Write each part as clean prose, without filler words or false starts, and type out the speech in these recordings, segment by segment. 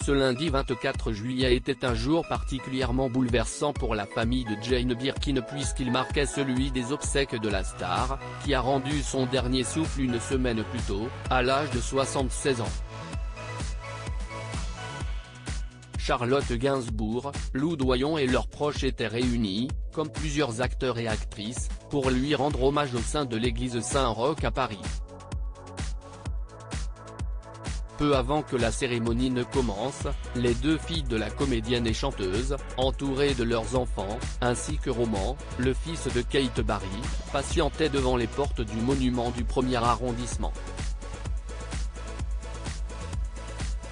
Ce lundi 24 juillet était un jour particulièrement bouleversant pour la famille de Jane Birkin puisqu'il marquait celui des obsèques de la star, qui a rendu son dernier souffle une semaine plus tôt, à l'âge de 76 ans. Charlotte Gainsbourg, Lou Doyon et leurs proches étaient réunis, comme plusieurs acteurs et actrices, pour lui rendre hommage au sein de l'église Saint-Roch à Paris. Peu avant que la cérémonie ne commence, les deux filles de la comédienne et chanteuse, entourées de leurs enfants, ainsi que Roman, le fils de Kate Barry, patientaient devant les portes du monument du 1er arrondissement.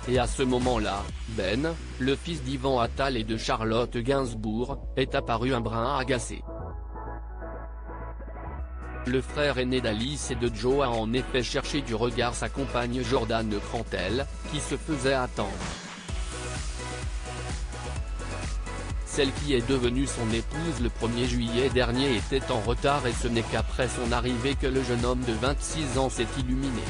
Et à ce moment-là, Ben, le fils d'Yvan Attal et de Charlotte Gainsbourg, est apparu un brin agacé. Le frère aîné d'Alice et de Joe a en effet cherché du regard sa compagne Jordane Crantel, qui se faisait attendre. Celle qui est devenue son épouse le 1er juillet dernier était en retard et ce n'est qu'après son arrivée que le jeune homme de 26 ans s'est illuminé.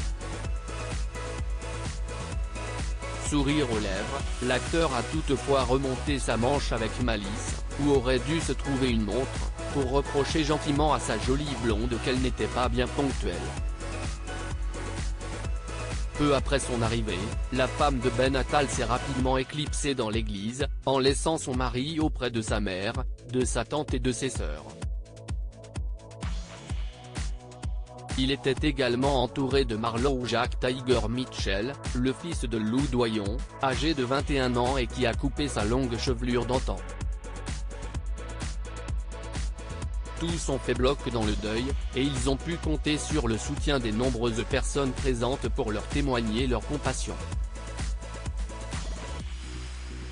Sourire aux lèvres, l'acteur a toutefois remonté sa manche avec malice, où aurait dû se trouver une montre, pour reprocher gentiment à sa jolie blonde qu'elle n'était pas bien ponctuelle. Peu après son arrivée, la femme de Ben Attal s'est rapidement éclipsée dans l'église, en laissant son mari auprès de sa mère, de sa tante et de ses sœurs. Il était également entouré de Marlon Jacques Tiger Mitchell, le fils de Lou Doyon, âgé de 21 ans et qui a coupé sa longue chevelure d'antan. Tous ont fait bloc dans le deuil, et ils ont pu compter sur le soutien des nombreuses personnes présentes pour leur témoigner leur compassion.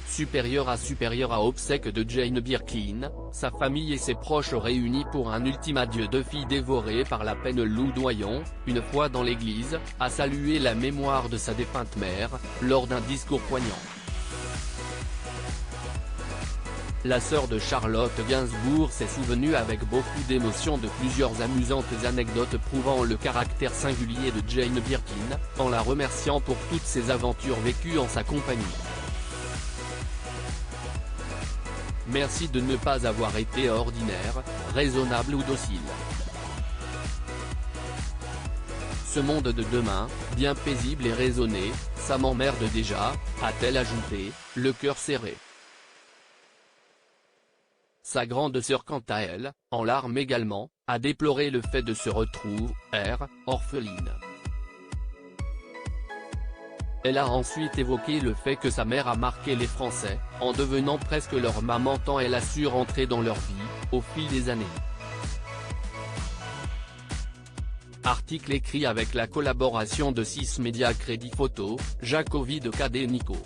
Supérieur à obsèques de Jane Birkin, sa famille et ses proches réunis pour un ultime adieu de fille dévorée par la peine. Lou Doyon, une fois dans l'église, a salué la mémoire de sa défunte mère, lors d'un discours poignant. La sœur de Charlotte Gainsbourg s'est souvenue avec beaucoup d'émotion de plusieurs amusantes anecdotes prouvant le caractère singulier de Jane Birkin, en la remerciant pour toutes ses aventures vécues en sa compagnie. Merci de ne pas avoir été ordinaire, raisonnable ou docile. Ce monde de demain, bien paisible et raisonné, ça m'emmerde déjà, a-t-elle ajouté, le cœur serré. Sa grande sœur quant à elle, en larmes également, a déploré le fait de se retrouver, orpheline. Elle a ensuite évoqué le fait que sa mère a marqué les Français, en devenant presque leur maman tant elle a su rentrer dans leur vie, au fil des années. Article écrit avec la collaboration de 6 Médias Crédit Photo, Jacovi de Cadet Nico.